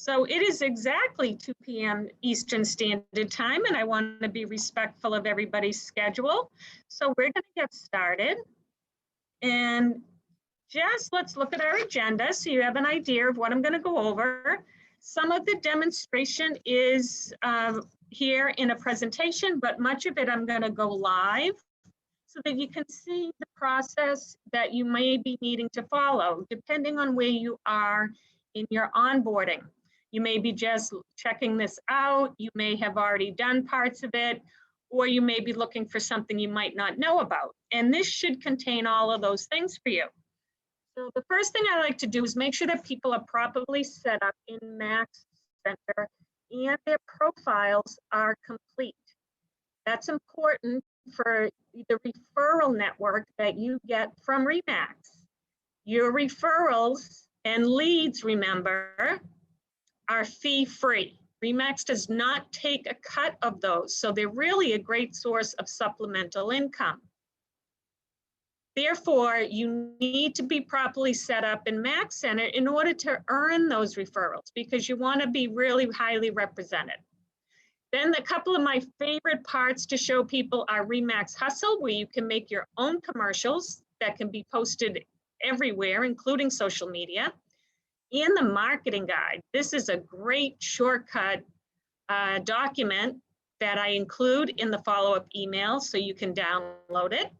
So it is exactly 2 p.m. Eastern Standard Time, and I want to be respectful of everybody's schedule. So we're going to get started. And just let's look at our agenda so you have an idea of what I'm going to go over. Some of the demonstration is here in a presentation, but much of it I'm going to go live so that you can see the process that you may be needing to follow, depending on where you are in your onboarding. You may be just checking this out, you may have already done parts of it, or you may be looking for something you might not know about. And this should contain all of those things for you. So the first thing I like to do is make sure that people are properly set up in Max Center and their profiles are complete. That's important for the referral network that you get from Remax. Your referrals and leads, remember, are fee-free. Remax does not take a cut of those, so they're really a great source of supplemental income. Therefore, you need to be properly set up in Max Center in order to earn those referrals because you want to be really highly represented. Then a couple of my favorite parts to show people are Remax Hustle, where you can make your own commercials that can be posted everywhere, including social media. And the marketing guide. This is a great shortcut document that I include in the follow-up email so you can download it.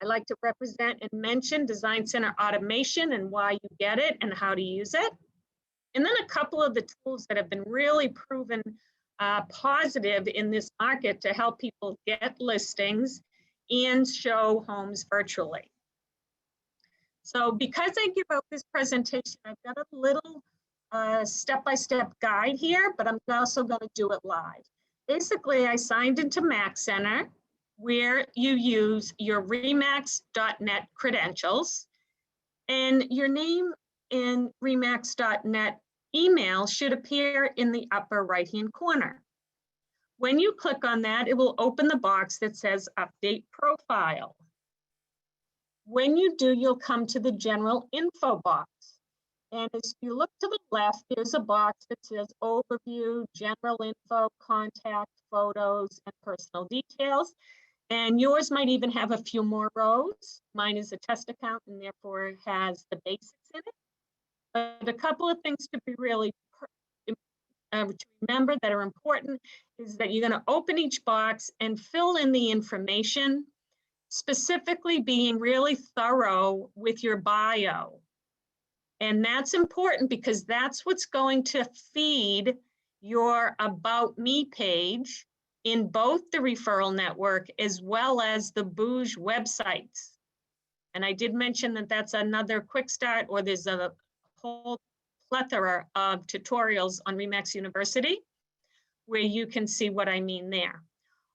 I like to represent and mention Design Center automation and why you get it and how to use it. And then a couple of the tools that have been really proven positive in this market to help people get listings and show homes virtually. So because I give out this presentation, I've got a little step-by-step guide here, but I'm also going to do it live. Basically, I signed into Max Center where you use your remax.net credentials, and your name in remax.net email should appear in the upper right-hand corner. When you click on that, it will open the box that says Update Profile. When you do, you'll come to the general info box. And as you look to the left, there's a box that says Overview, General Info, Contact, Photos, and Personal Details. And yours might even have a few more rows. Mine is a test account and therefore has the basics in it. But a couple of things to be really to remember that are important is that you're going to open each box and fill in the information, specifically being really thorough with your bio. And that's important because that's what's going to feed your About Me page in both the referral network as well as the Bouge websites. And I did mention that that's another quick start, or there's a whole plethora of tutorials on Remax University where you can see what I mean there.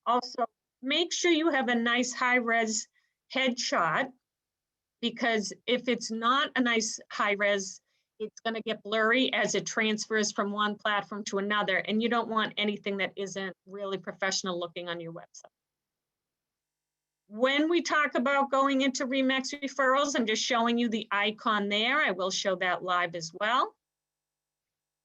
Also, make sure you have a nice high-res headshot, because if it's not a nice high-res, it's going to get blurry as it transfers from one platform to another, and you don't want anything that isn't really professional looking on your website. When we talk about going into Remax Referrals, I'm just showing you the icon there. I will show that live as well.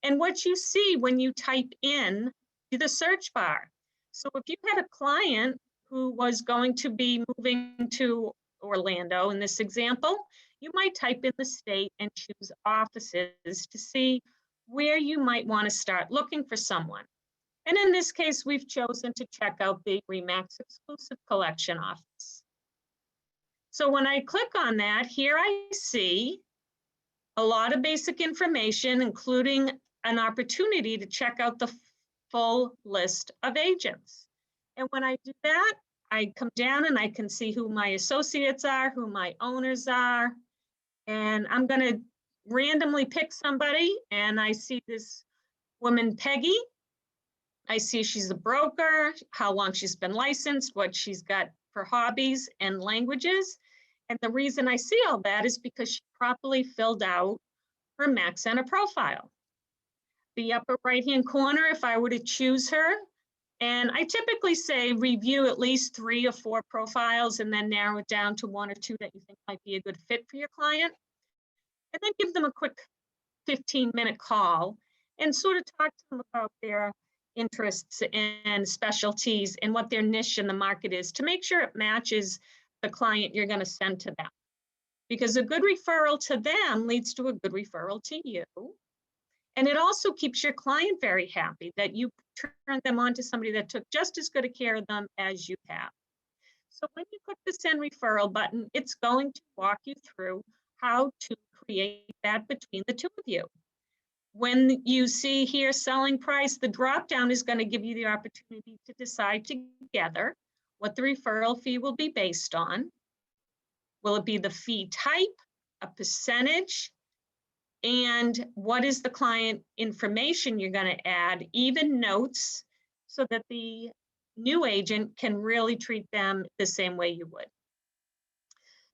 And what you see when you type in the search bar. So if you had a client who was going to be moving to Orlando in this example, you might type in the state and choose offices to see where you might want to start looking for someone. And in this case, we've chosen to check out the Remax Exclusive Collection office. So when I click on that, here I see a lot of basic information, including an opportunity to check out the full list of agents. And when I do that, I come down and I can see who my associates are, who my owners are, and I'm going to randomly pick somebody, and I see this woman, Peggy. I see she's a broker, how long she's been licensed, what she's got for hobbies and languages. And the reason I see all that is because she properly filled out her Max Center profile. The upper right-hand corner, if I were to choose her, and I typically say review at least 3 or 4 profiles and then narrow it down to 1 or 2 that you think might be a good fit for your client. And then give them a quick 15-minute call and sort of talk to them about their interests and specialties and what their niche in the market is to make sure it matches the client you're going to send to them. Because a good referral to them leads to a good referral to you. And it also keeps your client very happy that you turned them on to somebody that took just as good a care of them as you have. So when you click the send referral button, it's going to walk you through how to create that between the two of you. When you see here selling price, the drop down is going to give you the opportunity to decide together what the referral fee will be based on. Will it be the fee type, a percentage, and what is the client information you're going to add, even notes, so that the new agent can really treat them the same way you would.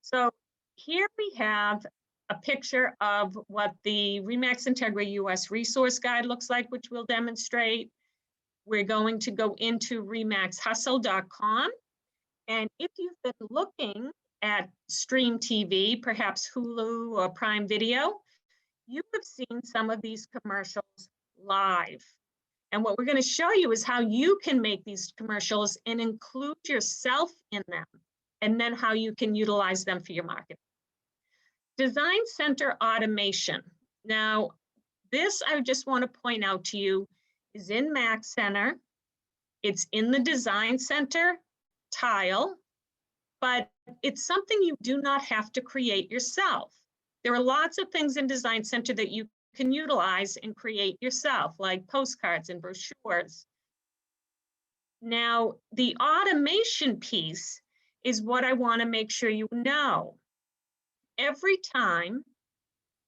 So here we have a picture of what the Remax Integra US resource guide looks like, which we'll demonstrate. We're going to go into remaxhustle.com. And if you've been looking at Stream TV, perhaps Hulu or Prime Video, you have seen some of these commercials live. And what we're going to show you is how you can make these commercials and include yourself in them, and then how you can utilize them for your marketing. Design Center automation. Now, this I just want to point out to you is in Max Center. It's in the Design Center tile, but it's something you do not have to create yourself. There are lots of things in Design Center that you can utilize and create yourself, like postcards and brochures. Now, the automation piece is what I want to make sure you know. Every time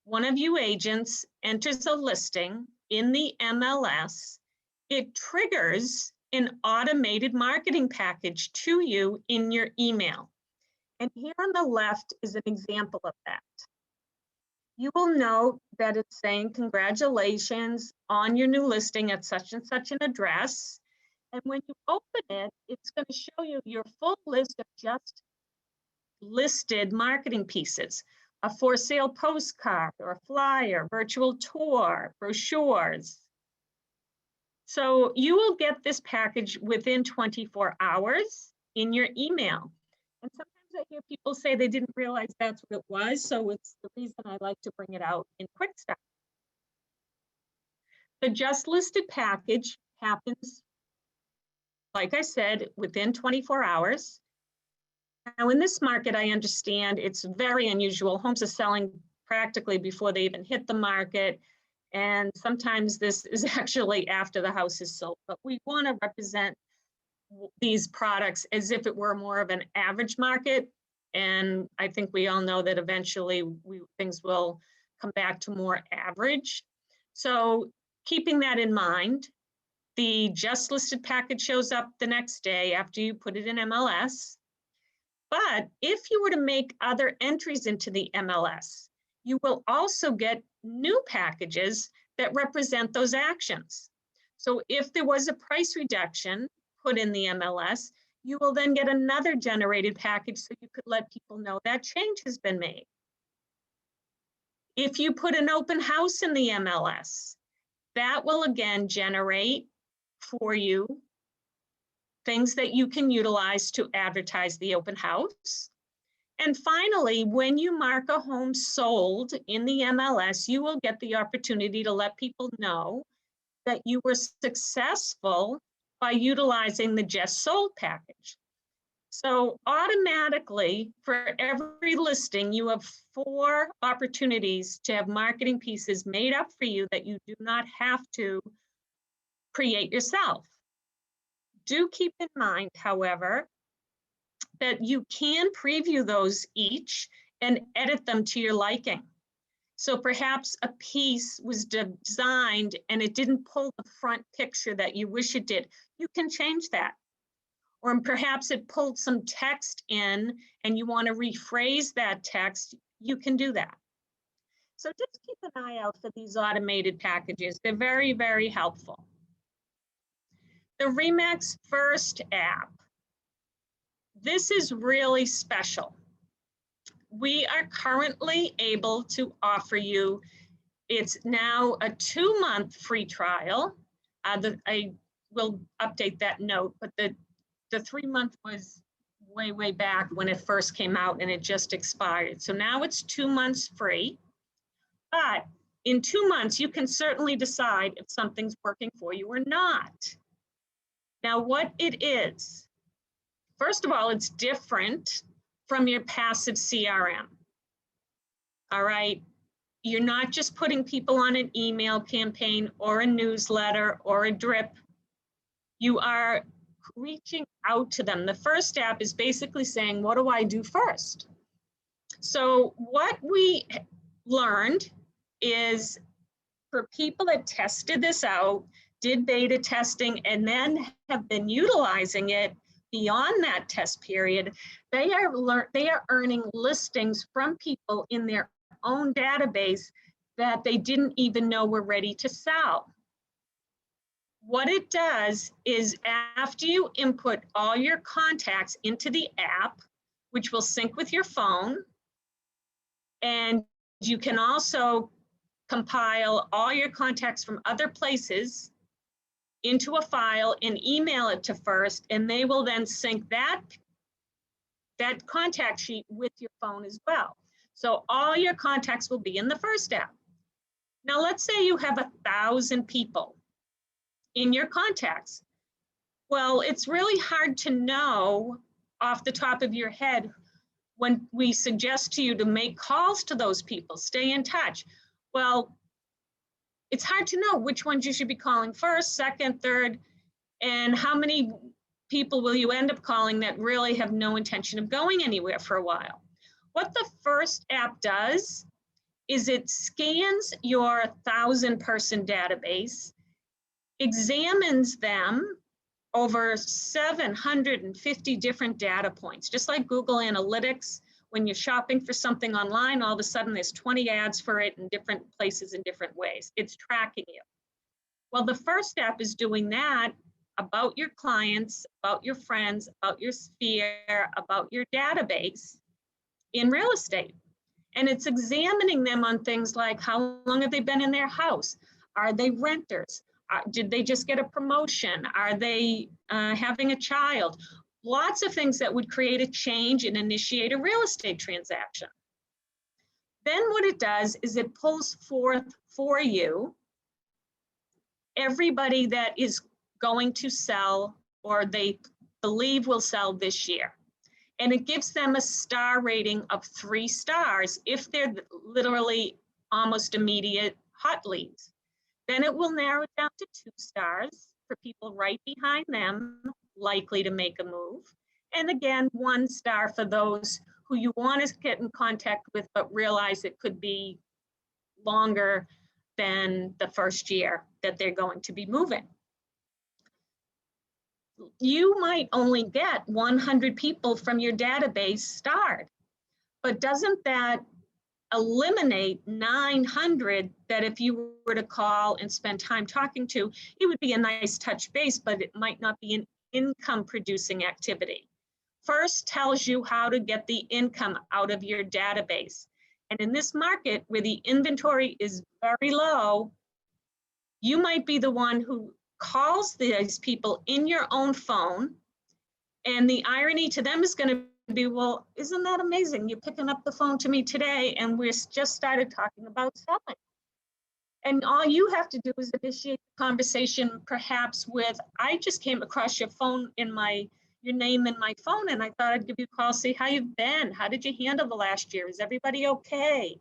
one of you agents enters a listing in the MLS, it triggers an automated marketing package to you in your email. And here on the left is an example of that. You will note that it's saying congratulations on your new listing at such and such an address. And when you open it, it's going to show you your full list of just listed marketing pieces, a for sale postcard or a flyer, virtual tour, brochures. So you will get this package within 24 hours in your email. And sometimes I hear people say they didn't realize that's what it was, so it's the reason I like to bring it out in quick step. The just listed package happens, like I said, within 24 hours. Now in this market, I understand it's very unusual. Homes are selling practically before they even hit the market. And sometimes this is actually after the house is sold, but we want to represent these products as if it were more of an average market. And I think we all know that eventually things will come back to more average. So keeping that in mind, the just listed package shows up the next day after you put it in MLS. But if you were to make other entries into the MLS, you will also get new packages that represent those actions. So if there was a price reduction put in the MLS, you will then get another generated package so you could let people know that change has been made. If you put an open house in the MLS, that will again generate for you things that you can utilize to advertise the open house. And finally, when you mark a home sold in the MLS, you will get the opportunity to let people know that you were successful by utilizing the just sold package. So automatically, for every listing, you have 4 opportunities to have marketing pieces made up for you that you do not have to create yourself. Do keep in mind, however, that you can preview those each and edit them to your liking. So perhaps a piece was designed and it didn't pull the front picture that you wish it did. You can change that. Or perhaps it pulled some text in and you want to rephrase that text, you can do that. So just keep an eye out for these automated packages. They're very, very helpful. The Remax First App. This is really special. We are currently able to offer you It's now a 2-month free trial. I will update that note, but the 3-month was way back when it first came out and it just expired. So now it's 2 months free, but in 2 months, you can certainly decide if something's working for you or not. Now, what it is, first of all, it's different from your passive CRM. All right. You're not just putting people on an email campaign or a newsletter or a drip. You are reaching out to them. The first app is basically saying, what do I do first? So what we learned is for people that tested this out, did beta testing, and then have been utilizing it beyond that test period, they are earning listings from people in their own database that they didn't even know were ready to sell. What it does is after you input all your contacts into the app, which will sync with your phone, and you can also compile all your contacts from other places into a file and email it to First, and they will then sync that contact sheet with your phone as well. So all your contacts will be in the First app. Now let's say you have 1,000 people in your contacts. Well, it's really hard to know off the top of your head when we suggest to you to make calls to those people, stay in touch. Well, it's hard to know which ones you should be calling first, second, third, and how many people will you end up calling that really have no intention of going anywhere for a while. What the First app does is it scans your 1,000-person database, examines them over 750 different data points, just like Google Analytics. When you're shopping for something online, all of a sudden there's 20 ads for it in different places in different ways. It's tracking you. Well, the First app is doing that about your clients, about your friends, about your sphere, about your database in real estate. And it's examining them on things like how long have they been in their house? Are they renters? Did they just get a promotion? Are they having a child? Lots of things that would create a change and initiate a real estate transaction. Then what it does is it pulls forth for you everybody that is going to sell or they believe will sell this year. And it gives them a star rating of 3 stars if they're literally almost immediate hot leads. Then it will narrow it down to 2 stars for people right behind them, likely to make a move. And again, 1 star for those who you want to get in contact with, but realize it could be longer than the first year that they're going to be moving. You might only get 100 people from your database starred, but doesn't that eliminate 900 that if you were to call and spend time talking to, it would be a nice touch base, but it might not be an income producing activity. First tells you how to get the income out of your database. And in this market where the inventory is very low, you might be the one who calls these people in your own phone. And the irony to them is going to be, well, isn't that amazing? You're picking up the phone to me today and we just started talking about selling. And all you have to do is initiate the conversation perhaps with, I just came across your phone in your name in my phone and I thought I'd give you a call, see how you've been. How did you handle the last year? Is everybody okay?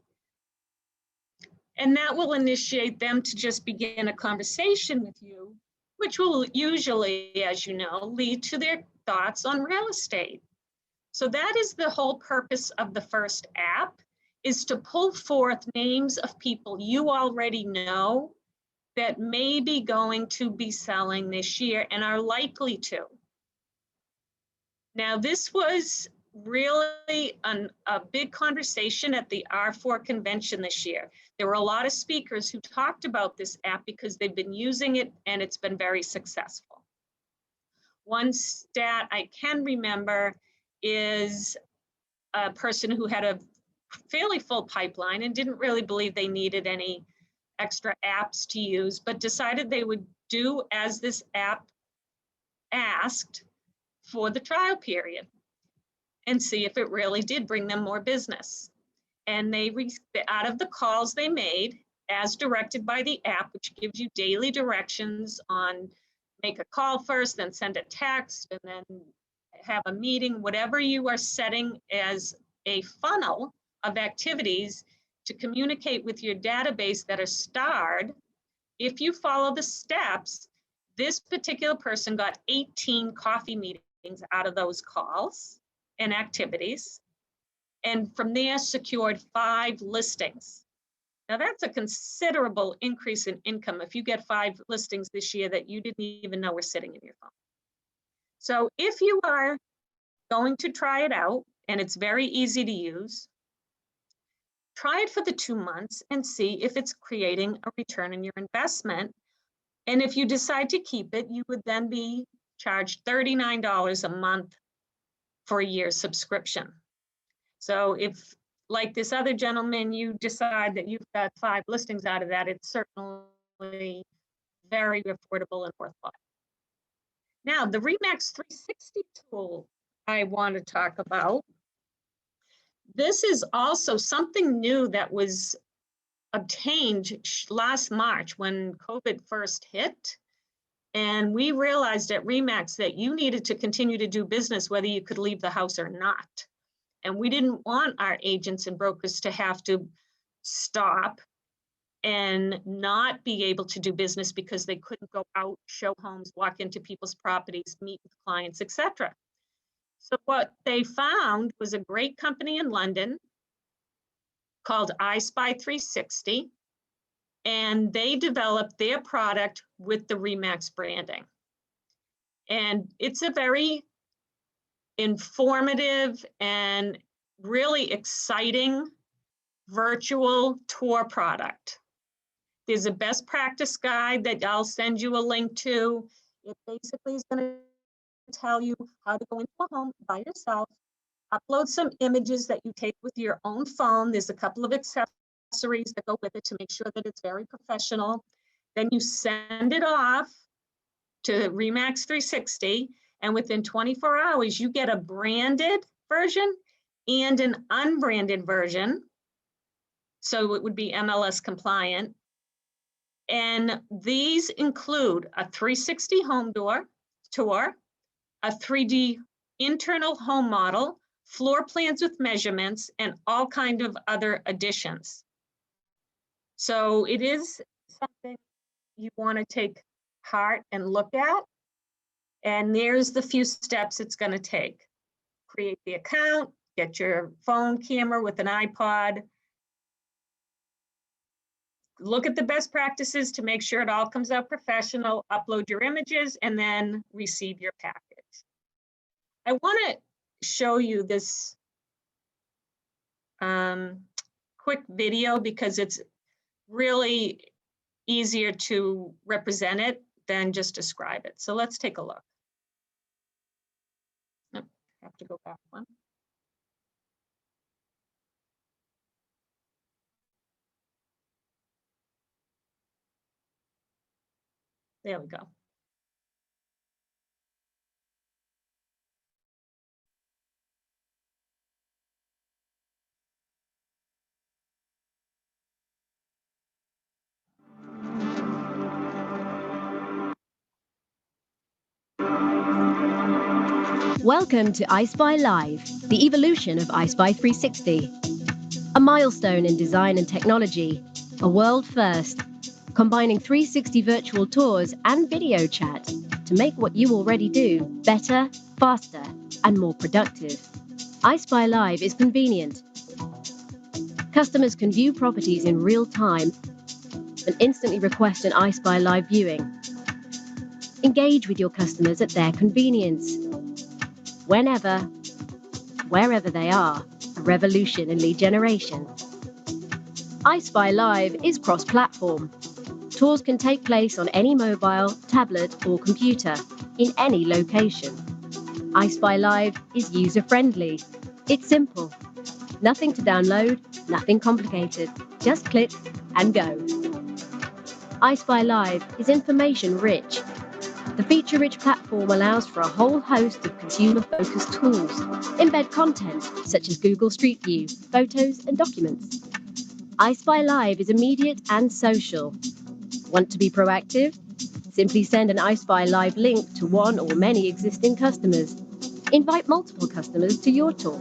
And that will initiate them to just begin a conversation with you, which will usually, as you know, lead to their thoughts on real estate. So that is the whole purpose of the First app, is to pull forth names of people you already know that may be going to be selling this year and are likely to. Now, this was really a big conversation at the R4 convention this year. There were a lot of speakers who talked about this app because they've been using it and it's been very successful. One stat I can remember is a person who had a fairly full pipeline and didn't really believe they needed any extra apps to use, but decided they would do as this app asked for the trial period and see if it really did bring them more business. And they, out of the calls they made, as directed by the app, which gives you daily directions on make a call first, then send a text, and then have a meeting, whatever you are setting as a funnel of activities to communicate with your database that are starred. If you follow the steps, this particular person got 18 coffee meetings out of those calls and activities, and from there secured 5 listings. Now that's a considerable increase in income if you get 5 listings this year that you didn't even know were sitting in your phone. So if you are going to try it out, and it's very easy to use, try it for the 2 months and see if it's creating a return on your investment. And if you decide to keep it, you would then be charged $39 a month for a year's subscription. So if, like this other gentleman, you decide that you've got 5 listings out of that, it's certainly very affordable and worthwhile. Now, the Remax 360 tool I want to talk about. This is also something new that was obtained last March when COVID first hit. And we realized at Remax that you needed to continue to do business whether you could leave the house or not. And we didn't want our agents and brokers to have to stop and not be able to do business because they couldn't go out, show homes, walk into people's properties, meet with clients, etc. So what they found was a great company in London called iSpy 360, and they developed their product with the Remax branding. And it's a very informative and really exciting virtual tour product. There's a best practice guide that I'll send you a link to. It basically is going to tell you how to go into a home by yourself, upload some images that you take with your own phone. There's a couple of accessories that go with it to make sure that it's very professional. Then you send it off to Remax 360, and within 24 hours, you get a branded version and an unbranded version. So it would be MLS compliant. And these include a 360 home tour, a 3D internal home model, floor plans with measurements, and all kinds of other additions. So it is something you want to take heart and look at. And there's the few steps it's going to take. Create the account, get your phone camera with an iPod, look at the best practices to make sure it all comes out professional, upload your images, and then receive your package. I want to show you this quick video because it's really easier to represent it than just describe it. So let's take a look. Nope, have to go back one. There we go. Welcome to iSpy Live, the evolution of iSpy 360. A milestone in design and technology, a world first, combining 360 virtual tours and video chat to make what you already do better, faster, and more productive. iSpy Live is convenient. Customers can view properties in real time and instantly request an iSpy Live viewing. Engage with your customers at their convenience. Whenever, wherever they are, a revolution in lead generation. iSpy Live is cross-platform. Tours can take place on any mobile, tablet, or computer, in any location. iSpy Live is user-friendly. It's simple. Nothing to download, nothing complicated. Just click and go. iSpy Live is information-rich. The feature-rich platform allows for a whole host of consumer-focused tools. Embed content such as Google Street View, photos, and documents. iSpy Live is immediate and social. Want to be proactive? Simply send an iSpy Live link to one or many existing customers. Invite multiple customers to your tour.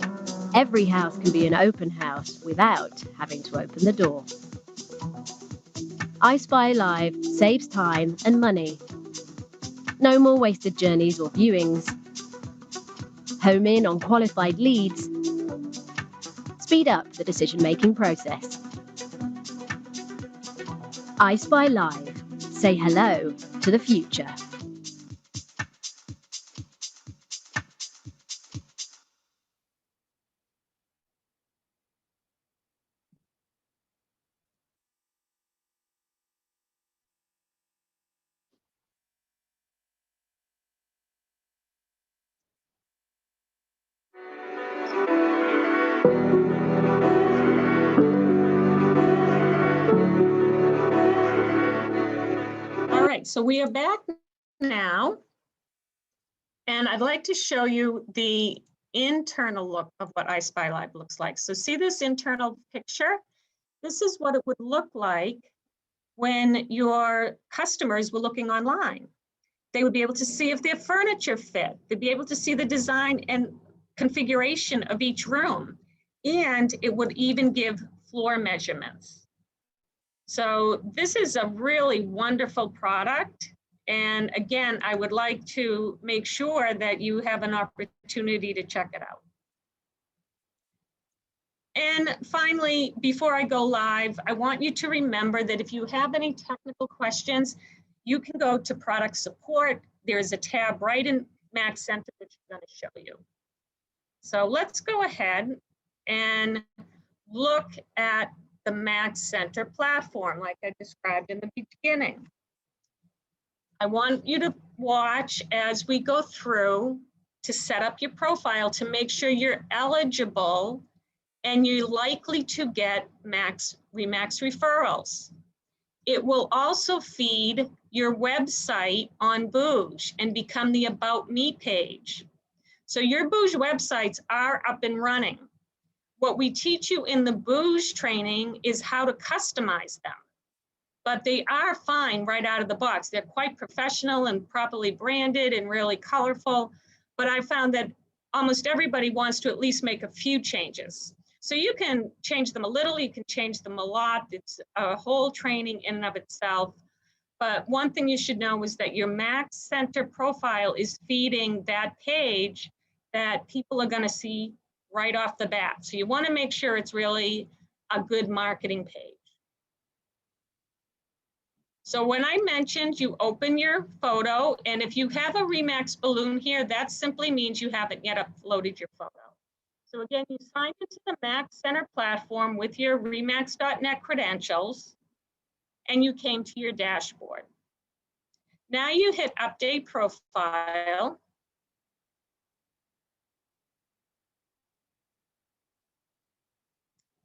Every house can be an open house without having to open the door. iSpy Live saves time and money. No more wasted journeys or viewings. Home in on qualified leads. Speed up the decision-making process. iSpy Live. Say hello to the future. All right, so we are back now. And I'd like to show you the internal look of what iSpy Live looks like. So see this internal picture? This is what it would look like when your customers were looking online. They would be able to see if their furniture fit. They'd be able to see the design and configuration of each room. And it would even give floor measurements. So this is a really wonderful product. And again, I would like to make sure that you have an opportunity to check it out. And finally, before I go live, I want you to remember that if you have any technical questions, you can go to product support. There's a tab right in Max Center that I'm going to show you. So let's go ahead and look at the Max Center platform like I described in the beginning. I want you to watch as we go through to set up your profile to make sure you're eligible and you're likely to get Remax referrals. It will also feed your website on Booge and become the About Me page. So your Booge websites are up and running. What we teach you in the Booge training is how to customize them. But they are fine right out of the box. They're quite professional and properly branded and really colorful. But I found that almost everybody wants to at least make a few changes. So you can change them a little, you can change them a lot. It's a whole training in and of itself. But one thing you should know is that your Max Center profile is feeding that page that people are going to see right off the bat. So you want to make sure it's really a good marketing page. So when I mentioned you open your photo, and if you have a Remax balloon here, that simply means you haven't yet uploaded your photo. So again, you signed into the Max Center platform with your Remax.net credentials, and you came to your dashboard. Now you hit Update Profile.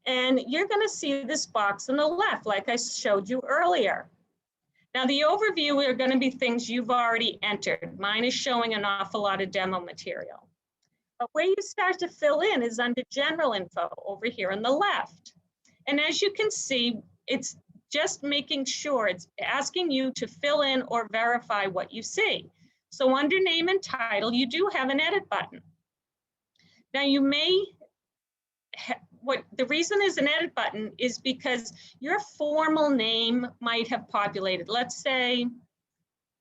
And you're going to see this box on the left, like I showed you earlier. Now, the overview are going to be things you've already entered. Mine is showing an awful lot of demo material. But where you start to fill in is under General Info over here on the left. And as you can see, it's just making sure it's asking you to fill in or verify what you see. So under Name and Title, you do have an Edit button. Now, you may the reason there's an edit button is because your formal name might have populated. Let's say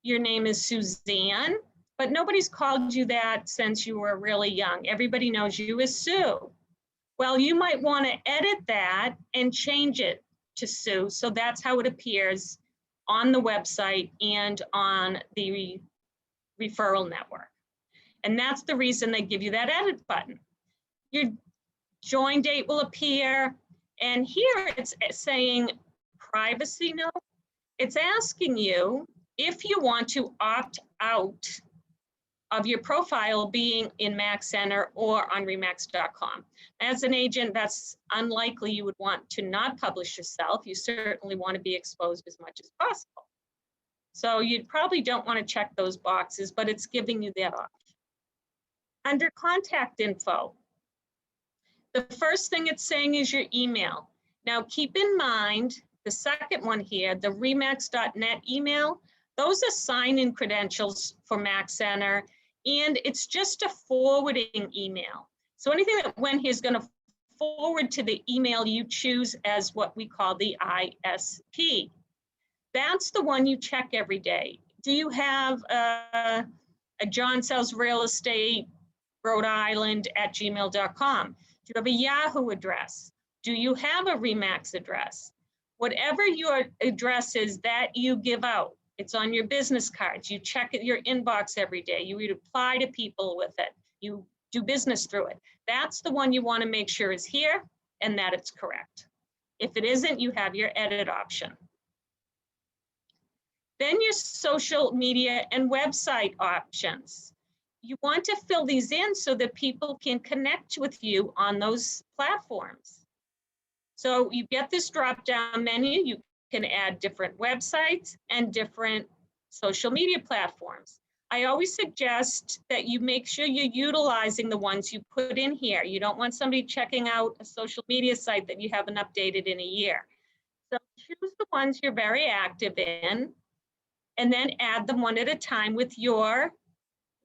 your name is Suzanne, but nobody's called you that since you were really young. Everybody knows you as Sue. Well, you might want to edit that and change it to Sue. So that's how it appears on the website and on the referral network. And that's the reason they give you that edit button. Your join date will appear, and here it's saying privacy note. It's asking you if you want to opt out of your profile being in Max Center or on Remax.com. As an agent, that's unlikely. You would want to not publish yourself. You certainly want to be exposed as much as possible. So you probably don't want to check those boxes, but it's giving you that option. Under contact info, the first thing it's saying is your email. Now keep in mind, the second one here, the remax.net email, those are sign-in credentials for Max Center, and it's just a forwarding email. So anything that went here is going to forward to the email you choose as what we call the ISP. That's the one you check every day. Do you have a John Sells Real Estate, Rhode Island at gmail.com? Do you have a Yahoo address? Do you have a Remax address? Whatever your address is that you give out, it's on your business cards. You check your inbox every day. You reply to people with it. You do business through it. That's the one you want to make sure is here and that it's correct. If it isn't, you have your edit option. Then your social media and website options. You want to fill these in so that people can connect with you on those platforms. So you get this drop-down menu. You can add different websites and different social media platforms. I always suggest that you make sure you're utilizing the ones you put in here. You don't want somebody checking out a social media site that you haven't updated in a year. So choose the ones you're very active in, and then add them one at a time with your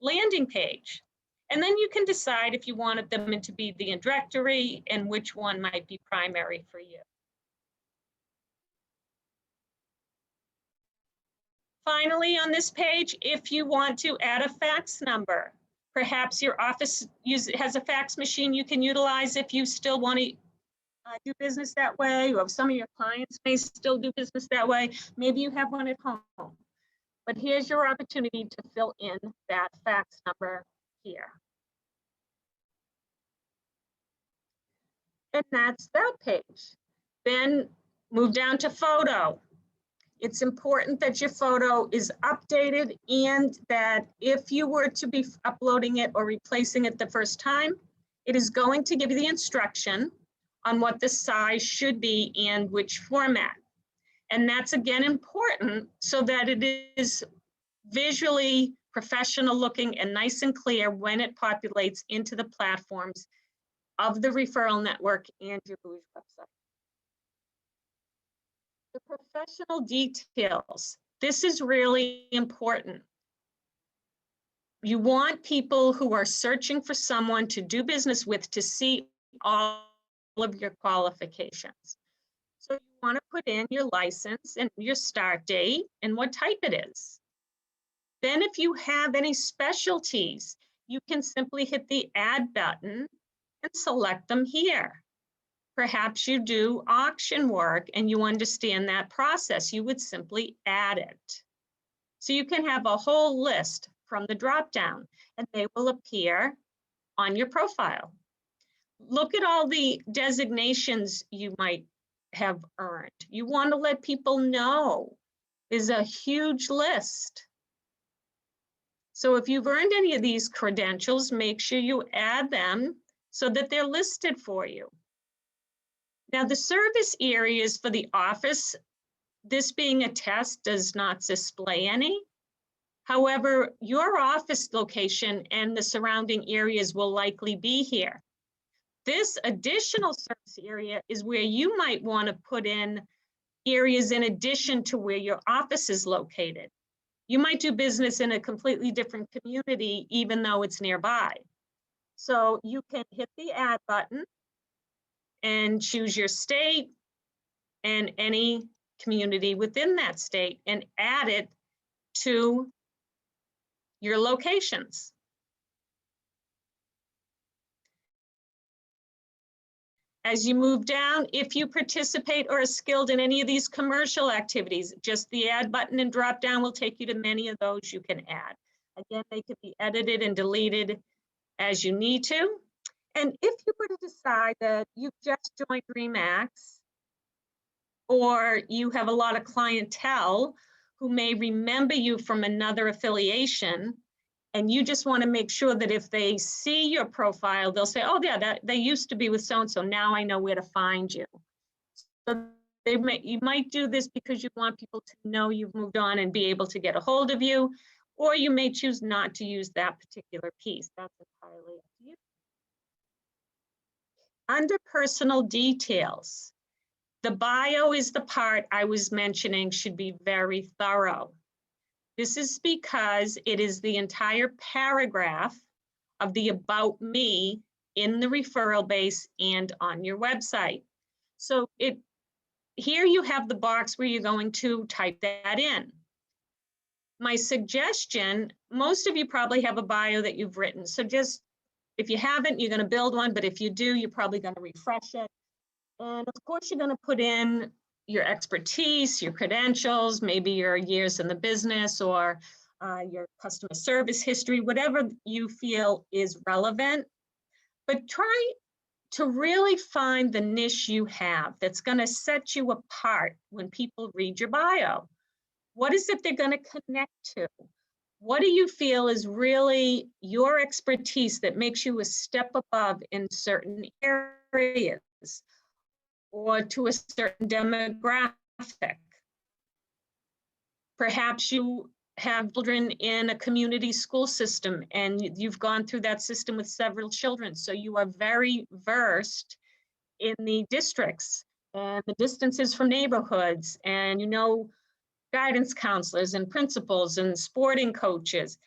landing page. And then you can decide if you wanted them to be the directory and which one might be primary for you. Finally, on this page, if you want to add a fax number, perhaps your office has a fax machine you can utilize if you still want to do business that way, or some of your clients may still do business that way. Maybe you have one at home. But here's your opportunity to fill in that fax number here. And that's that page. Then move down to photo. It's important that your photo is updated and that if you were to be uploading it or replacing it the first time, it is going to give you the instruction on what the size should be and which format. And that's again important so that it is visually professional looking and nice and clear when it populates into the platforms of the referral network and your Booge website. The professional details. This is really important. You want people who are searching for someone to do business with to see all of your qualifications. So you want to put in your license and your start date and what type it is. Then if you have any specialties, you can simply hit the add button and select them here. Perhaps you do auction work and you understand that process. You would simply add it. So you can have a whole list from the drop-down and they will appear on your profile. Look at all the designations you might have earned. You want to let people know. There's a huge list. So if you've earned any of these credentials, make sure you add them so that they're listed for you. Now, the service areas for the office, this being a test, does not display any. However, your office location and the surrounding areas will likely be here. This additional service area is where you might want to put in areas in addition to where your office is located. You might do business in a completely different community, even though it's nearby. So you can hit the add button and choose your state and any community within that state and add it to your locations. As you move down, if you participate or are skilled in any of these commercial activities, just the add button and drop down will take you to many of those you can add. Again, they can be edited and deleted as you need to. And if you were to decide that you've just joined Remax, or you have a lot of clientele who may remember you from another affiliation, And you just want to make sure that if they see your profile, they'll say, oh yeah, they used to be with so-and-so, now I know where to find you. So you might do this because you want people to know you've moved on and be able to get a hold of you, or you may choose not to use that particular piece. That's entirely up to you. Under personal details, the bio is the part I was mentioning should be very thorough. This is because it is the entire paragraph of the about me in the referral base and on your website. So here you have the box where you're going to type that in. My suggestion, most of you probably have a bio that you've written. So just, if you haven't, you're going to build one, but if you do, you're probably going to refresh it. And of course, you're going to put in your expertise, your credentials, maybe your years in the business, or your customer service history, whatever you feel is relevant. But try to really find the niche you have that's going to set you apart when people read your bio. What is it they're going to connect to? What do you feel is really your expertise that makes you a step above in certain areas or to a certain demographic? Perhaps you have children in a community school system and you've gone through that system with several children, so you are very versed in the districts and the distances from neighborhoods, and you know guidance counselors and principals and sporting coaches.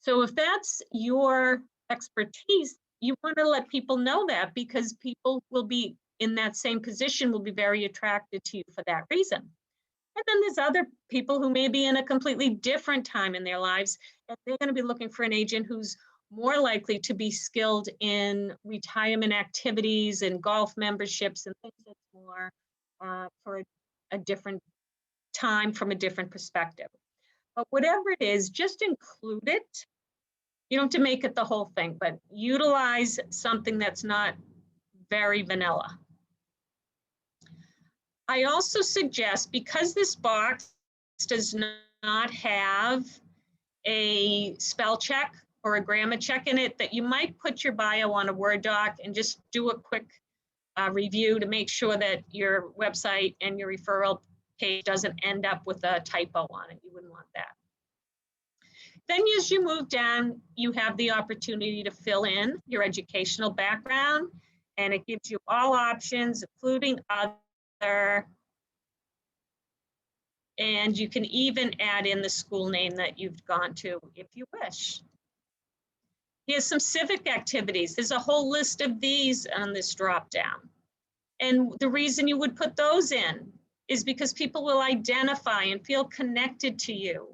So if that's your expertise, you want to let people know that, because people will be in that same position, will be very attracted to you for that reason. And then there's other people who may be in a completely different time in their lives, and they're going to be looking for an agent who's more likely to be skilled in retirement activities and golf memberships and things that's more for a different time from a different perspective. But whatever it is, just include it. You don't have to make it the whole thing, but utilize something that's not very vanilla. I also suggest, because this box does not have a spell check or a grammar check in it, that you might put your bio on a Word doc and just do a quick review to make sure that your website and your referral page doesn't end up with a typo on it. You wouldn't want that. Then as you move down, you have the opportunity to fill in your educational background, and it gives you all options, including other, and you can even add in the school name that you've gone to if you wish. Here's some civic activities. There's a whole list of these on this drop down. And the reason you would put those in is because people will identify and feel connected to you.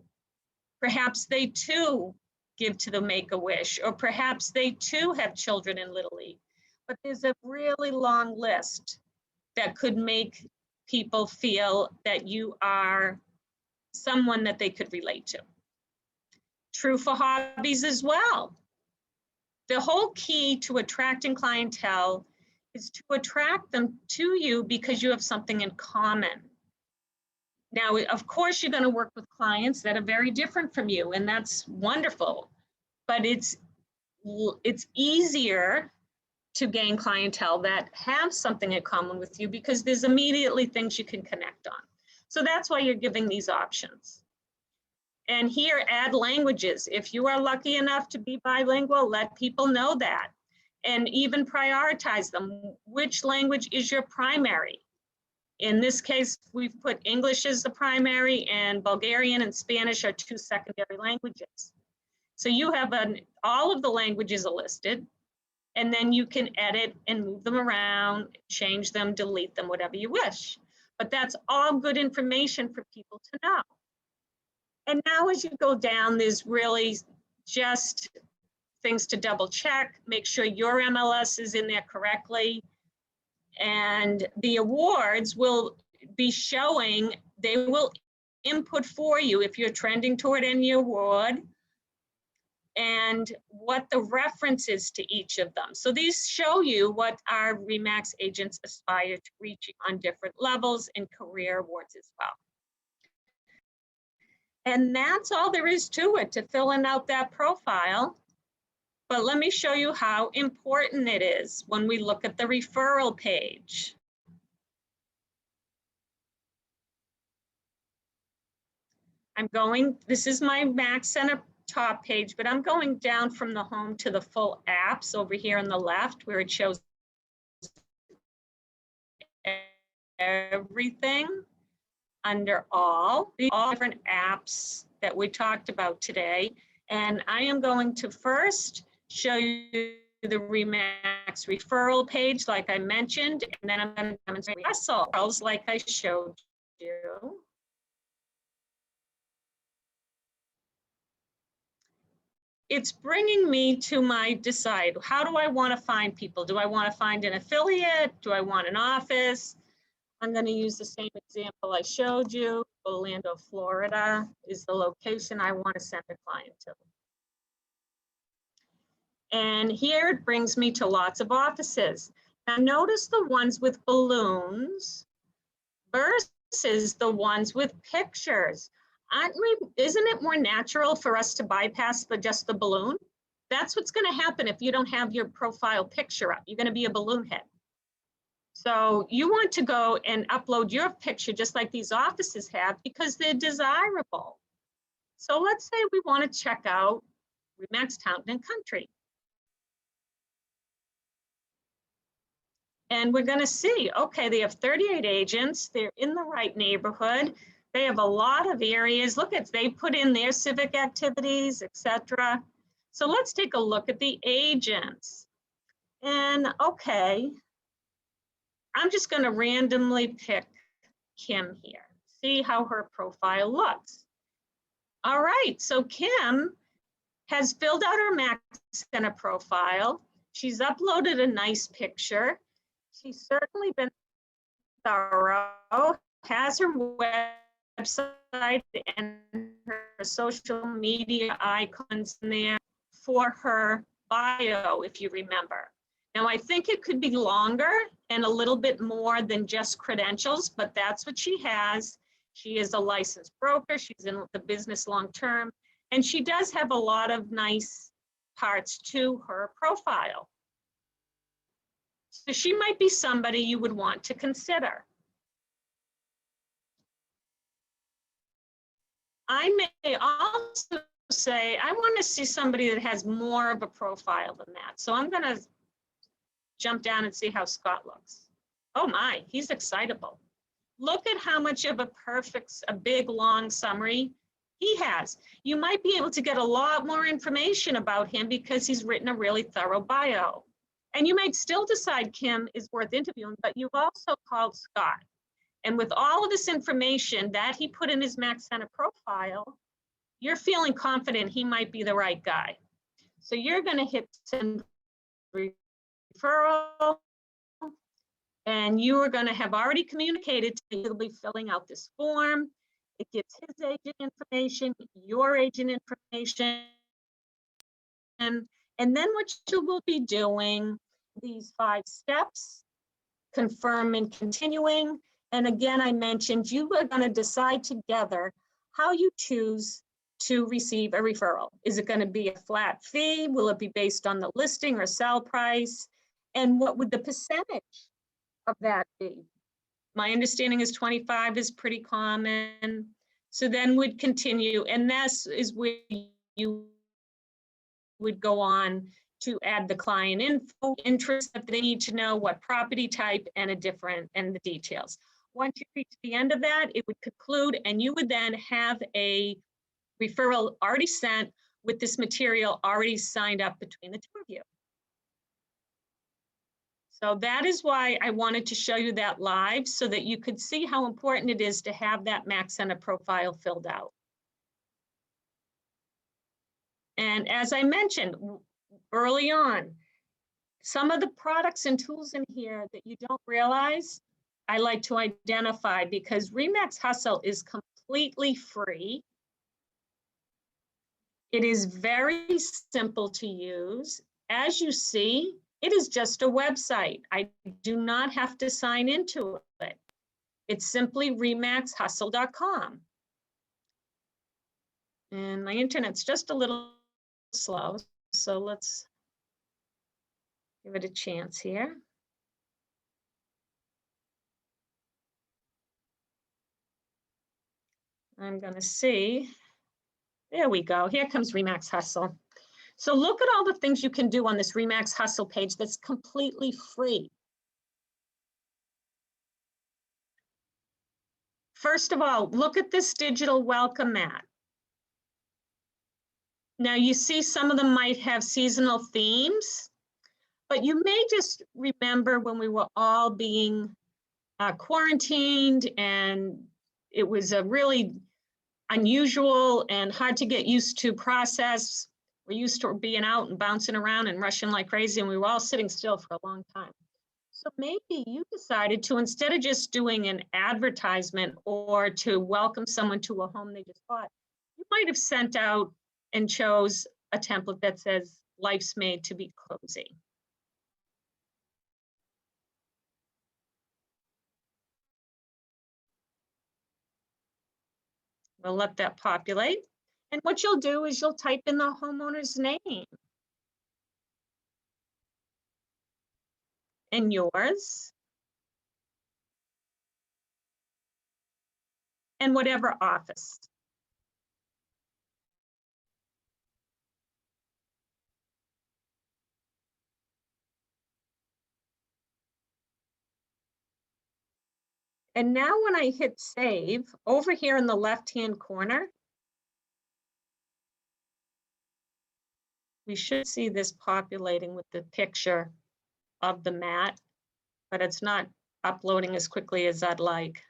Perhaps they too give to the Make-A-Wish, or perhaps they too have children in Little League. But there's a really long list that could make people feel that you are someone that they could relate to. True for hobbies as well. The whole key to attracting clientele is to attract them to you because you have something in common. Now, of course, you're going to work with clients that are very different from you, and that's wonderful. But it's easier to gain clientele that have something in common with you because there's immediately things you can connect on. So that's why you're giving these options. And here, add languages. If you are lucky enough to be bilingual, let people know that. And even prioritize them. Which language is your primary? In this case, we've put English as the primary, and Bulgarian and Spanish are two secondary languages. So you have all of the languages are listed, and then you can edit and move them around, change them, delete them, whatever you wish. But that's all good information for people to know. And now as you go down, there's really just things to double check, make sure your MLS is in there correctly. And the awards will be showing, they will input for you if you're trending toward any award and what the reference is to each of them. So these show you what our Remax agents aspire to reach on different levels and career awards as well. And that's all there is to it, to filling out that profile. But let me show you how important it is when we look at the referral page. This is my Max Center top page, but I'm going down from the home to the full apps over here on the left where it shows everything under all different apps that we talked about today. And I am going to first show you the Remax referral page, like I mentioned, and then I'm going to demonstrate Referrals like I showed you. It's bringing me to my decide. How do I want to find people? Do I want to find an affiliate? Do I want an office? I'm going to use the same example I showed you. Orlando, Florida is the location I want to send a client to. And here it brings me to lots of offices. Now notice the ones with balloons versus the ones with pictures. Isn't it more natural for us to bypass just the balloon? That's what's going to happen if you don't have your profile picture up. You're going to be a balloon head. So you want to go and upload your picture just like these offices have because they're desirable. So let's say we want to check out Remax Town and Country. And we're going to see, okay, they have 38 agents. They're in the right neighborhood. They have a lot of areas. Look at, they put in their civic activities, etc. So let's take a look at the agents. And okay, I'm just going to randomly pick Kim here. See how her profile looks. All right, so Kim has filled out her Max Center profile. She's uploaded a nice picture. She's certainly been thorough, has her website and her social media icons in there for her bio, if you remember. Now, I think it could be longer and a little bit more than just credentials, but that's what she has. She is a licensed broker. She's in the business long-term, and she does have a lot of nice parts to her profile. So she might be somebody you would want to consider. I may also say, I want to see somebody that has more of a profile than that. So I'm going to jump down and see how Scott looks. Oh my, he's excitable. Look at how much of a big, long summary he has. You might be able to get a lot more information about him because he's written a really thorough bio. And you might still decide Kim is worth interviewing, but you've also called Scott. And with all of this information that he put in his Max Center profile, you're feeling confident he might be the right guy. So you're going to hit send referral, and you are going to have already communicated to him. He'll be filling out this form. It gives his agent information, your agent information, and then what you will be doing, these 5 steps, confirm and continuing. And again, I mentioned you are going to decide together how you choose to receive a referral. Is it going to be a flat fee? Will it be based on the listing or sell price? And what would the percentage of that be? My understanding is 25 is pretty common. So then we'd continue. And this is where you would go on to add the client info, interest that they need to know, what property type, and the details. Once you reach the end of that, it would conclude, and you would then have a referral already sent with this material already signed up between the 2 of you. So that is why I wanted to show you that live so that you could see how important it is to have that Max Center profile filled out. And as I mentioned early on, some of the products and tools in here that you don't realize, I like to identify because Remax Hustle is completely free. It is very simple to use. As you see, it is just a website. I do not have to sign into it. It's simply remaxhustle.com. And my internet's just a little slow, so let's give it a chance here. I'm going to see. There we go. Here comes Remax Hustle. So look at all the things you can do on this Remax Hustle page that's completely free. First of all, look at this digital welcome mat. Now you see some of them might have seasonal themes, but you may just remember when we were all being quarantined and it was a really unusual and hard to get used to process. We're used to being out and bouncing around and rushing like crazy, and we were all sitting still for a long time. So maybe you decided to, instead of just doing an advertisement or to welcome someone to a home they just bought, you might have sent out and chose a template that says, "Life's made to be cozy." We'll let that populate. And what you'll do is you'll type in the homeowner's name and yours and whatever office. And now when I hit save, over here in the left-hand corner, we should see this populating with the picture of the mat, but it's not uploading as quickly as I'd like.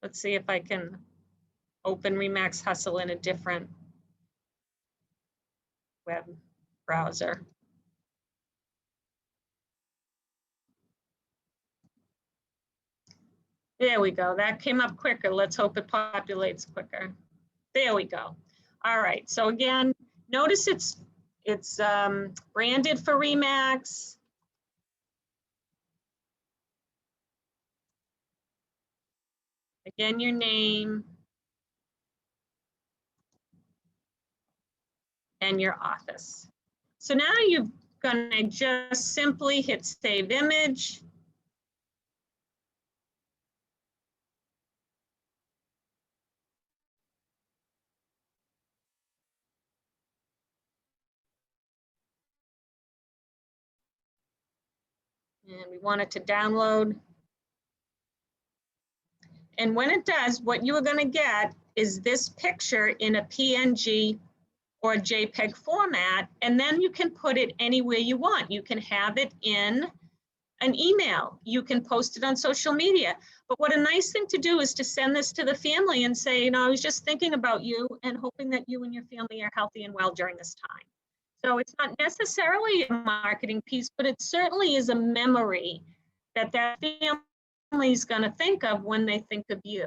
Let's see if I can open Remax Hustle in a different web browser. There we go. That came up quicker. Let's hope it populates quicker. There we go. All right. So again, notice it's branded for Remax. Again, your name and your office. So now you're going to just simply hit save image. And we want it to download. And when it does, what you are going to get is this picture in a PNG or JPEG format, and then you can put it anywhere you want. You can have it in an email. You can post it on social media. But what a nice thing to do is to send this to the family and say, you know, I was just thinking about you and hoping that you and your family are healthy and well during this time. So it's not necessarily a marketing piece, but it certainly is a memory that that family is going to think of when they think of you.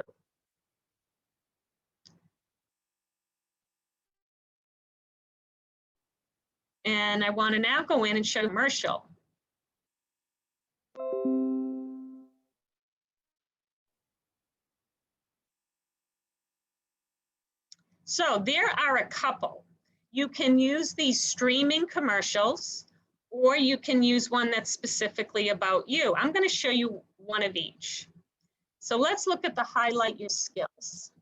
And I want to now go in and show a commercial. So there are a couple. You can use these streaming commercials, or you can use one that's specifically about you. I'm going to show you one of each. So let's look at the highlight your skills.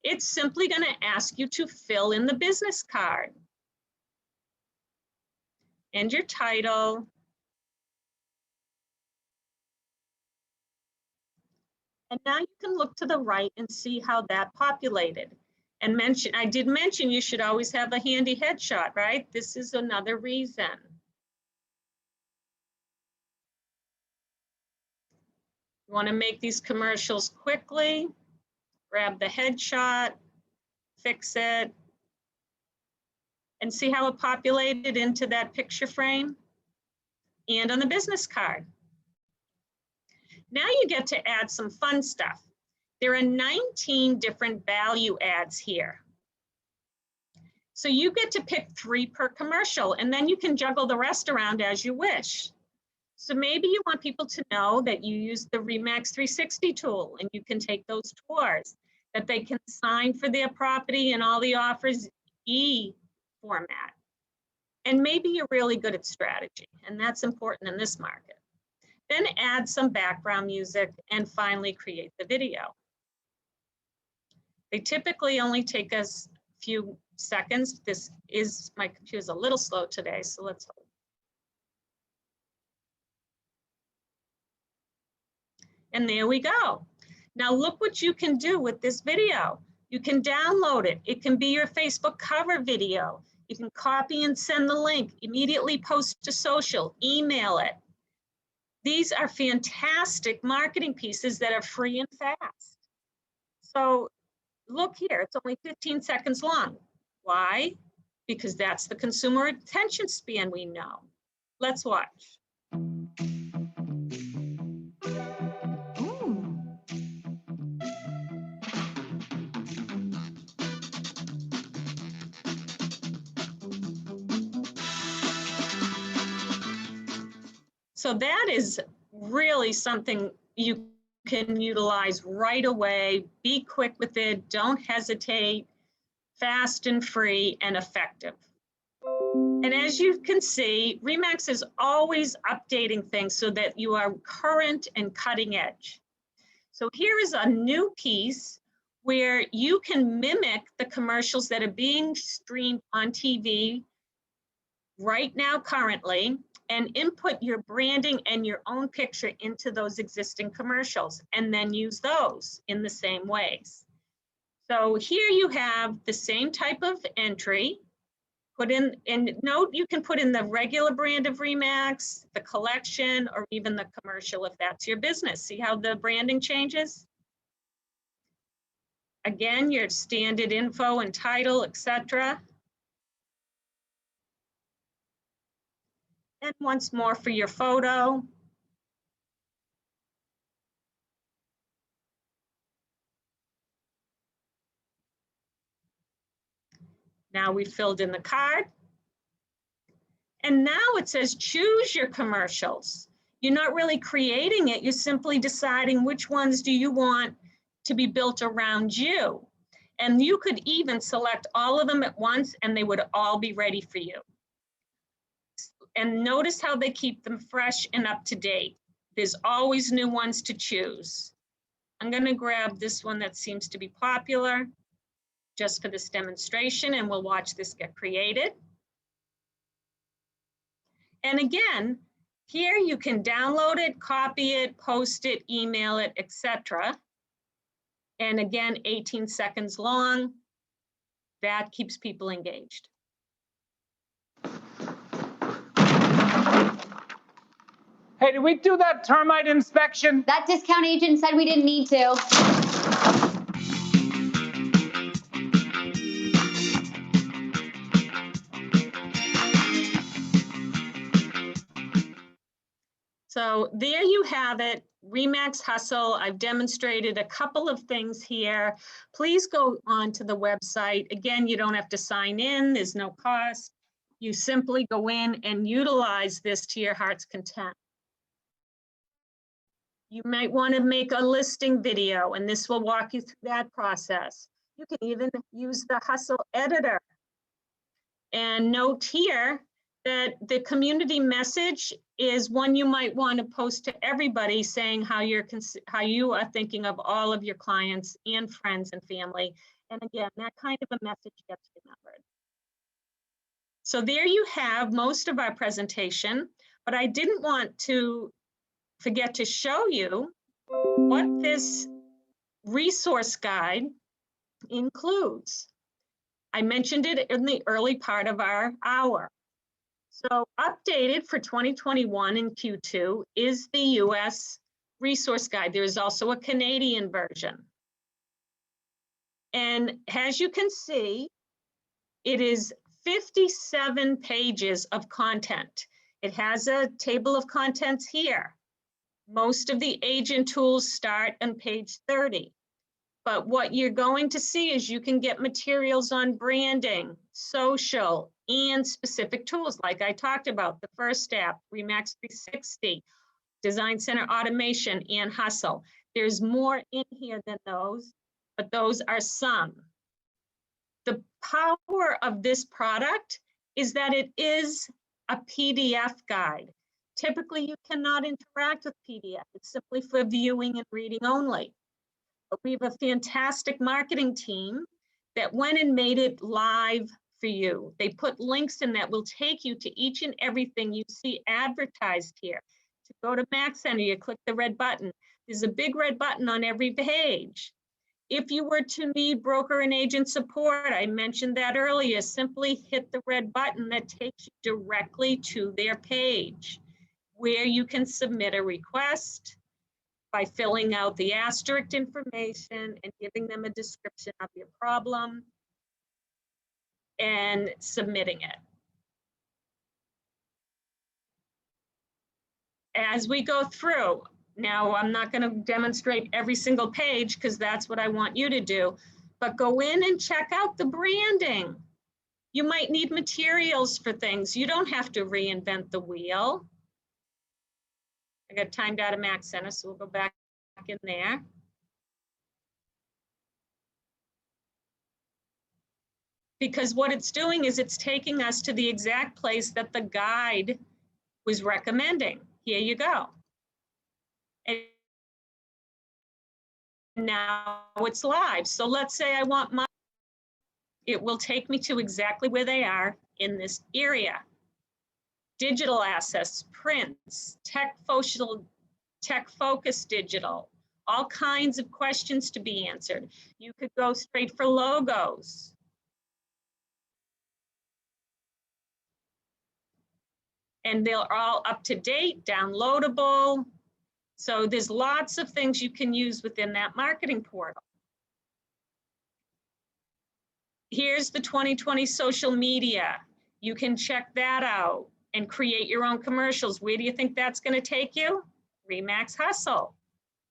It's simply going to ask you to fill in the business card and your title. And now you can look to the right and see how that populated. And I did mention you should always have a handy headshot, right? This is another reason. You want to make these commercials quickly, grab the headshot, fix it, and see how it populated into that picture frame and on the business card. Now you get to add some fun stuff. There are 19 different value adds here. So you get to pick 3 per commercial, and then you can juggle the rest around as you wish. So maybe you want people to know that you use the Remax 360 tool and you can take those tours, that they can sign for their property and all the offers e-format. And maybe you're really good at strategy, and that's important in this market. Then add some background music and finally create the video. They typically only take us a few seconds. My computer's a little slow today, so let's hold. And there we go. Now look what you can do with this video. You can download it. It can be your Facebook cover video. You can copy and send the link, immediately post to social, email it. These are fantastic marketing pieces that are free and fast. So look here, it's only 15 seconds long. Why? Because that's the consumer attention span we know. Let's watch. So that is really something you can utilize right away. Be quick with it, don't hesitate, fast and free and effective. And as you can see, Remax is always updating things so that you are current and cutting edge. So here is a new piece where you can mimic the commercials that are being streamed on TV right now currently, and input your branding and your own picture into those existing commercials, and then use those in the same ways. So here you have the same type of entry. Put in, and note you can put in the regular brand of Remax, the collection, or even the commercial if that's your business. See how the branding changes? Again, your standard info and title, etc. And once more for your photo. Now we filled in the card. And now it says choose your commercials. You're not really creating it, you're simply deciding which ones do you want to be built around you. And you could even select all of them at once and they would all be ready for you. And notice how they keep them fresh and up to date. There's always new ones to choose. I'm going to grab this one that seems to be popular just for this demonstration, and we'll watch this get created. And again, here you can download it, copy it, post it, email it, etc. And again, 18 seconds long. That keeps people engaged. Hey, did we do that termite inspection? That discount agent said we didn't need to. So there you have it, Remax Hustle. I've demonstrated a couple of things here. Please go on to the website. Again, you don't have to sign in, there's no cost. You simply go in and utilize this to your heart's content. You might want to make a listing video, and this will walk you through that process. You can even use the Hustle editor. And note here that the community message is one you might want to post to everybody, saying how you are thinking of all of your clients and friends and family. And again, that kind of a message gets remembered. So there you have most of our presentation, but I didn't want to forget to show you what this resource guide includes. I mentioned it in the early part of our hour. So updated for 2021 in Q2 is the US resource guide. There is also a Canadian version. And as you can see, it is 57 pages of content. It has a table of contents here. Most of the agent tools start on page 30. But what you're going to see is you can get materials on branding, social, and specific tools like I talked about, the First App, Remax 360, Design Center Automation, and Hustle. There's more in here than those, but those are some. The power of this product is that it is a PDF guide. Typically, you cannot interact with PDF. It's simply for viewing and reading only. But we have a fantastic marketing team that went and made it live for you. They put links in that will take you to each and everything you see advertised here. To go to Max Center, you click the red button. There's a big red button on every page. If you were to need broker and agent support, I mentioned that earlier, simply hit the red button that takes you directly to their page where you can submit a request by filling out the asterisk information and giving them a description of your problem and submitting it. As we go through, now I'm not going to demonstrate every single page because that's what I want you to do, but go in and check out the branding. You might need materials for things. You don't have to reinvent the wheel. I got timed out of Max Center, so we'll go back in there. Because what it's doing is it's taking us to the exact place that the guide was recommending. Here you go. And now it's live. So let's say I want my, it will take me to exactly where they are in this area. Digital assets, prints, tech focused digital, all kinds of questions to be answered. You could go straight for logos. And they're all up to date, downloadable. So there's lots of things you can use within that marketing portal. Here's the 2020 social media. You can check that out and create your own commercials. Where do you think that's going to take you? Remax Hustle.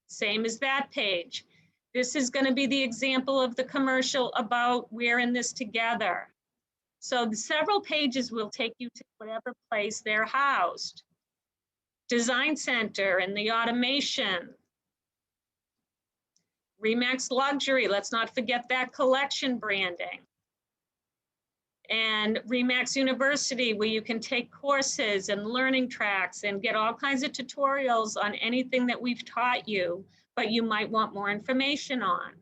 Same as that page. This is going to be the example of the commercial about we're in this together. So the several pages will take you to whatever place they're housed. Design Center and the automation. Remax Luxury, let's not forget that collection branding. And Remax University, where you can take courses and learning tracks and get all kinds of tutorials on anything that we've taught you, but you might want more information on.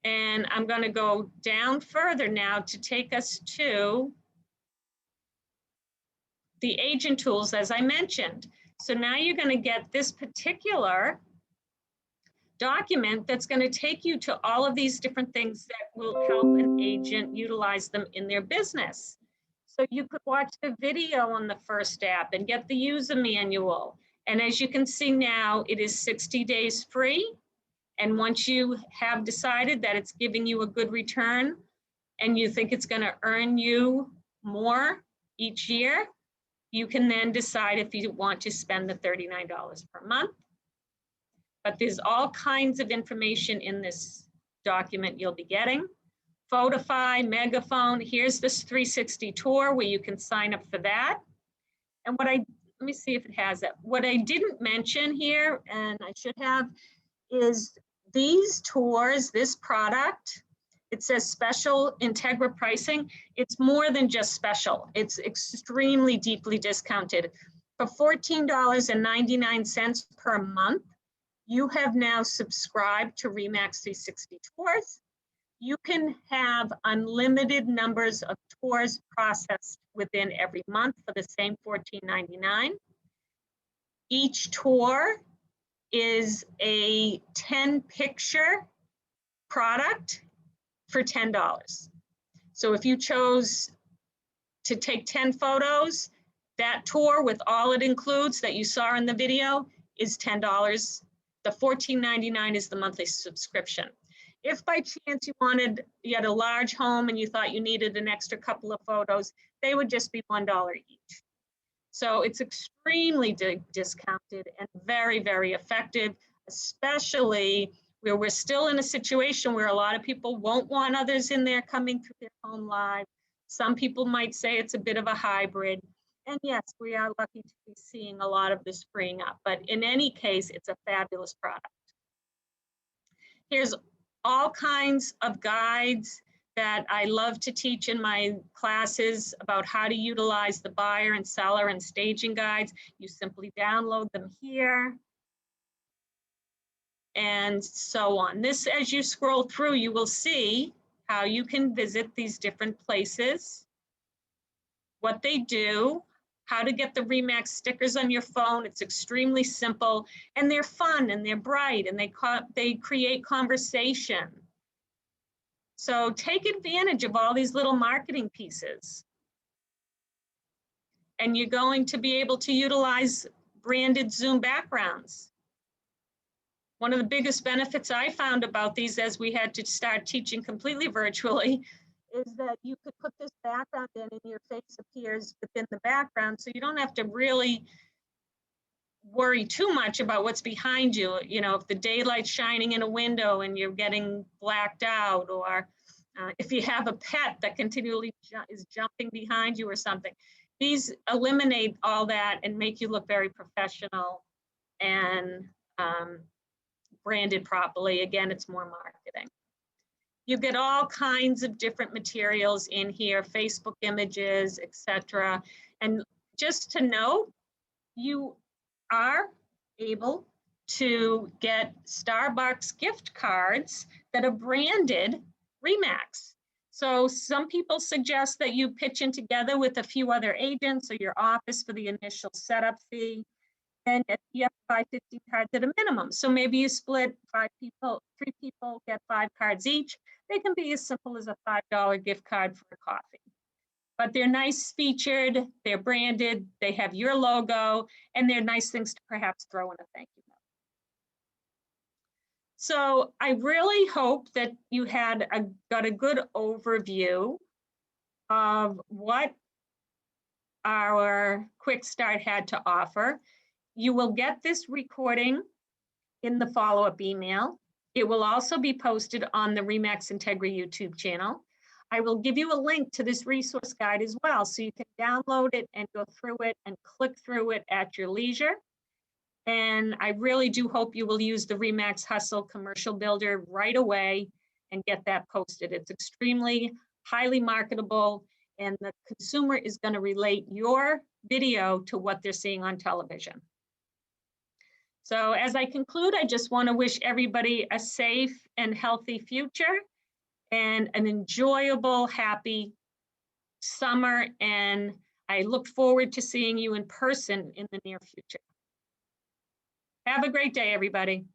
And I'm going to go down further now to take us to the agent tools, as I mentioned. So now you're going to get this particular document that's going to take you to all of these different things that will help an agent utilize them in their business. So you could watch the video on the First App and get the user manual. And as you can see now, it is 60 days free. And once you have decided that it's giving you a good return and you think it's going to earn you more each year, you can then decide if you want to spend the $39 per month. But there's all kinds of information in this document you'll be getting. Photify, Megaphone, here's this 360 tour where you can sign up for that. And let me see if it has that. What I didn't mention here, and I should have, is these tours, this product, it says special Integra pricing. It's more than just special. It's extremely deeply discounted. For $14.99 per month, you have now subscribed to Remax 360 Tours. You can have unlimited numbers of tours processed within every month for the same $14.99. Each tour is a 10-picture product for $10. So if you chose to take 10 photos, that tour with all it includes that you saw in the video is $10. The $14.99 is the monthly subscription. If by chance you had a large home and you thought you needed an extra couple of photos, they would just be $1 each. So it's extremely discounted and very, very effective, especially where we're still in a situation where a lot of people won't want others in there coming through their home live. Some people might say it's a bit of a hybrid. And yes, we are lucky to be seeing a lot of this freeing up, but in any case, it's a fabulous product. Here's all kinds of guides that I love to teach in my classes about how to utilize the buyer and seller and staging guides. You simply download them here and so on. This, as you scroll through, you will see how you can visit these different places, what they do, how to get the Remax stickers on your phone. It's extremely simple, and they're fun and they're bright, and they create conversation. So take advantage of all these little marketing pieces. And you're going to be able to utilize branded Zoom backgrounds. One of the biggest benefits I found about these as we had to start teaching completely virtually is that you could put this background in and your face appears within the background, so you don't have to really worry too much about what's behind you. You know, if the daylight's shining in a window and you're getting blacked out, or if you have a pet that continually is jumping behind you or something. These eliminate all that and make you look very professional and branded properly. Again, it's more marketing. You get all kinds of different materials in here, Facebook images, etc. And just to note, you are able to get Starbucks gift cards that are branded Remax. So some people suggest that you pitch in together with a few other agents or your office for the initial setup fee. And you have to buy 50 cards at a minimum. So maybe you split 3 people get 5 cards each. They can be as simple as a $5 gift card for a coffee. But they're nice featured, they're branded, they have your logo, and they're nice things to perhaps throw in a thank you note. So I really hope that you got a good overview of what our Quick Start had to offer. You will get this recording in the follow-up email. It will also be posted on the Remax Integra YouTube channel. I will give you a link to this resource guide as well, so you can download it and go through it and click through it at your leisure. And I really do hope you will use the Remax Hustle Commercial Builder right away and get that posted. It's extremely highly marketable, and the consumer is going to relate your video to what they're seeing on television. So as I conclude, I just want to wish everybody a safe and healthy future and an enjoyable, happy summer. And I look forward to seeing you in person in the near future. Have a great day, everybody.